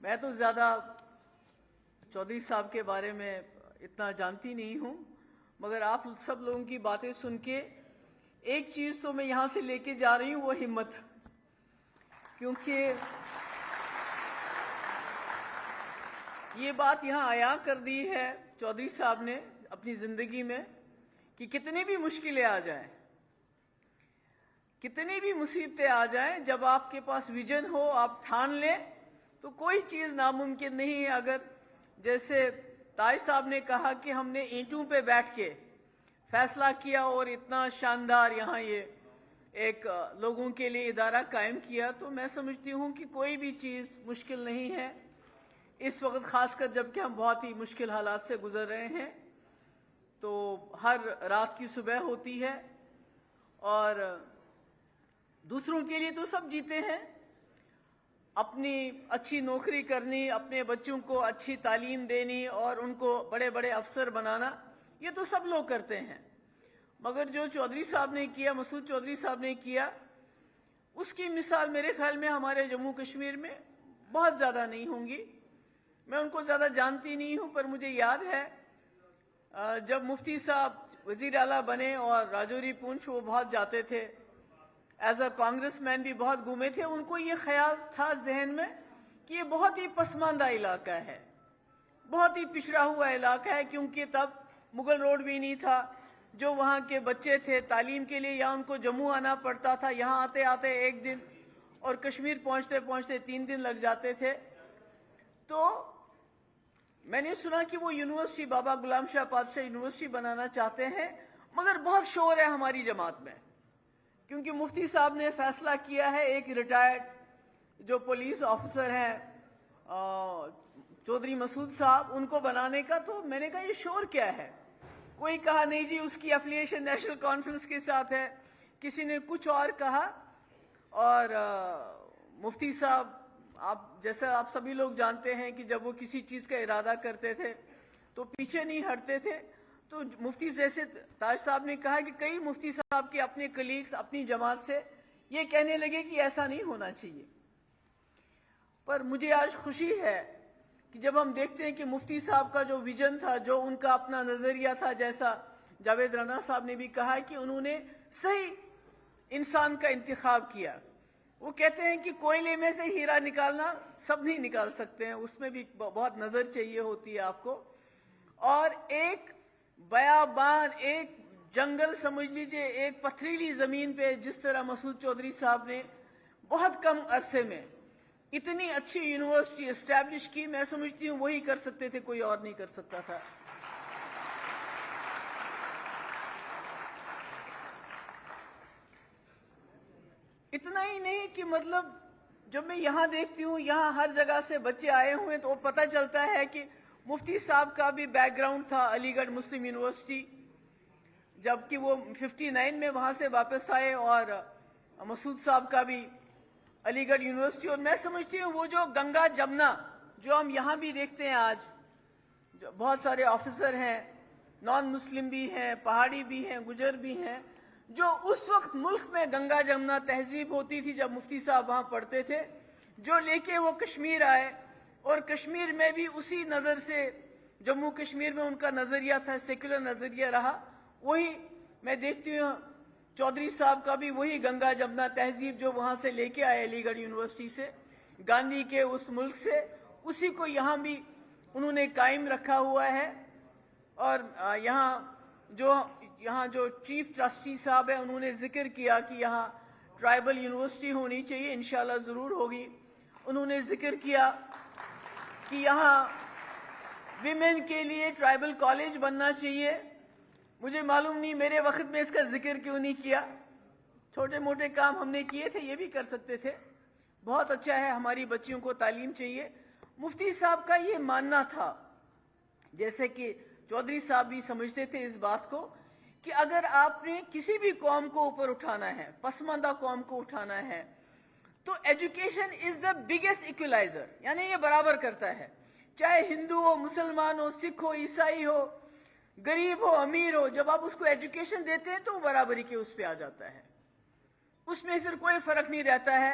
میں تو زیادہ چودھری صاحب کے بارے میں اتنا جانتی نہیں ہوں، مگر آپ سب لوگوں کی باتیں سن کے ایک چیز تو میں یہاں سے لے کے جا رہی ہوں، وہ ہمت، کیونکہ یہ بات یہاں عیاں کر دی ہے چودھری صاحب نے اپنی زندگی میں کہ کتنی بھی مشکلیں آ جائیں، کتنی بھی مصیبتیں آ جائیں، جب آپ کے پاس ویژن ہو، آپ ٹھان لیں تو کوئی چیز ناممکن نہیں ہے۔ اگر جیسے تاج صاحب نے کہا کہ ہم نے اینٹوں پہ بیٹھ کے فیصلہ کیا اور اتنا شاندار یہاں یہ ایک لوگوں کے لیے ادارہ قائم کیا، تو میں سمجھتی ہوں کہ کوئی بھی چیز مشکل نہیں ہے اس وقت، خاص کر جب کہ ہم بہت ہی مشکل حالات سے گزر رہے ہیں۔ تو ہر رات کی صبح ہوتی ہے اور دوسروں کے لیے تو سب جیتے ہیں، اپنی اچھی نوکری کرنی، اپنے بچوں کو اچھی تعلیم دینی اور ان کو بڑے بڑے افسر بنانا، یہ تو سب لوگ کرتے ہیں، مگر جو چودھری صاحب نے کیا، مسعود چودھری صاحب نے کیا، اس کی مثال میرے خیال میں ہمارے جموں کشمیر میں بہت زیادہ نہیں ہوں گی۔ میں ان کو زیادہ جانتی نہیں ہوں، پر مجھے یاد ہے جب مفتی صاحب وزیر اعلیٰ بنے اور راجوری پونچھ وہ بہت جاتے تھے، ایز اے کانگریس مین بھی بہت گھومے تھے، ان کو یہ خیال تھا ذہن میں کہ یہ بہت ہی پسماندہ علاقہ ہے، بہت ہی پچھڑا ہوا علاقہ ہے، کیونکہ تب مغل روڈ بھی نہیں تھا۔ جو وہاں کے بچے تھے تعلیم کے لیے یا ان کو جموں آنا پڑتا تھا، یہاں آتے آتے ایک دن اور کشمیر پہنچتے پہنچتے 3 دن لگ جاتے تھے۔ تو میں نے سنا کہ وہ یونیورسٹی بابا غلام شاہ پادشاہ یونیورسٹی بنانا چاہتے ہیں، مگر بہت شور ہے ہماری جماعت میں، کیونکہ مفتی صاحب نے فیصلہ کیا ہے ایک ریٹائرڈ جو پولیس آفیسر ہیں چودھری مسعود صاحب، ان کو بنانے کا۔ تو میں نے کہا یہ شور کیا ہے؟ کوئی کہا نہیں جی اس کی افیلیشن نیشنل کانفرنس کے ساتھ ہے، کسی نے کچھ اور کہا، اور مفتی صاحب جیسا آپ سبھی لوگ جانتے ہیں کہ جب وہ کسی چیز کا ارادہ کرتے تھے تو پیچھے نہیں ہٹتے تھے۔ تو مفتی جیسے تاج صاحب نے کہا کہ کئی مفتی صاحب کے اپنے کلیگز اپنی جماعت سے یہ کہنے لگے کہ ایسا نہیں ہونا چاہیے، پر مجھے آج خوشی ہے کہ جب ہم دیکھتے ہیں کہ مفتی صاحب کا جو ویژن تھا، جو ان کا اپنا نظریہ تھا، جیسا جاوید رانا صاحب نے بھی کہا کہ انہوں نے صحیح انسان کا انتخاب کیا۔ وہ کہتے ہیں کہ کوئلے میں سے ہیرا نکالنا سب نہیں نکال سکتے ہیں، اس میں بھی بہت نظر چاہیے ہوتی ہے آپ کو، اور ایک بیابان، ایک جنگل سمجھ لیجئے، ایک پتھریلی زمین پہ جس طرح مسعود چودھری صاحب نے بہت کم عرصے میں اتنی اچھی یونیورسٹی اسٹیبلش کی، میں سمجھتی ہوں وہی کر سکتے تھے، کوئی اور نہیں کر سکتا تھا۔ اتنا ہی نہیں کہ مطلب جب میں یہاں دیکھتی ہوں، یہاں ہر جگہ سے بچے آئے ہوئے ہیں، تو وہ پتہ چلتا ہے کہ مفتی صاحب کا بھی بیک گراؤنڈ تھا علی گڑھ مسلم یونیورسٹی، جبکہ وہ 59 میں وہاں سے واپس آئے، اور مسعود صاحب کا بھی علی گڑھ یونیورسٹی۔ اور میں سمجھتی ہوں وہ جو گنگا جمنا جو ہم یہاں بھی دیکھتے ہیں آج، جو بہت سارے آفیسر ہیں، نان مسلم بھی ہیں، پہاڑی بھی ہیں، گجر بھی ہیں، جو اس وقت ملک میں گنگا جمنا تہذیب ہوتی تھی جب مفتی صاحب وہاں پڑھتے تھے، جو لے کے وہ کشمیر آئے، اور کشمیر میں بھی اسی نظر سے جموں کشمیر میں ان کا نظریہ تھا، سیکولر نظریہ رہا، وہی میں دیکھتی ہوں چودھری صاحب کا بھی وہی گنگا جمنا تہذیب جو وہاں سے لے کے آئے علی گڑھ یونیورسٹی سے، گاندھی کے اس ملک سے، اسی کو یہاں بھی انہوں نے قائم رکھا ہوا ہے۔ اور یہاں جو چیف ٹرسٹی صاحب ہیں، انہوں نے ذکر کیا کہ یہاں ٹرائبل یونیورسٹی ہونی چاہیے، انشاءاللہ ضرور ہوگی۔ انہوں نے ذکر کیا کہ یہاں ویمن کے لیے ٹرائبل کالج بننا چاہیے۔ مجھے معلوم نہیں میرے وقت میں اس کا ذکر کیوں نہیں کیا، چھوٹے موٹے کام ہم نے کیے تھے، یہ بھی کر سکتے تھے۔ بہت اچھا ہے، ہماری بچیوں کو تعلیم چاہیے۔ مفتی صاحب کا یہ ماننا تھا، جیسے کہ چودھری صاحب بھی سمجھتے تھے اس بات کو، کہ اگر آپ نے کسی بھی قوم کو اوپر اٹھانا ہے، پسماندہ قوم کو اٹھانا ہے، تو ایجوکیشن از دا بگیسٹ ایکولائزر، یعنی یہ برابر کرتا ہے، چاہے ہندو ہو، مسلمان ہو، سکھ ہو، عیسائی ہو، غریب ہو، امیر ہو، جب آپ اس کو ایجوکیشن دیتے ہیں تو وہ برابری کے اس پہ آ جاتا ہے۔ اس میں پھر کوئی فرق نہیں رہتا ہے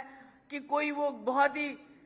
کہ کوئی وہ بہت ہی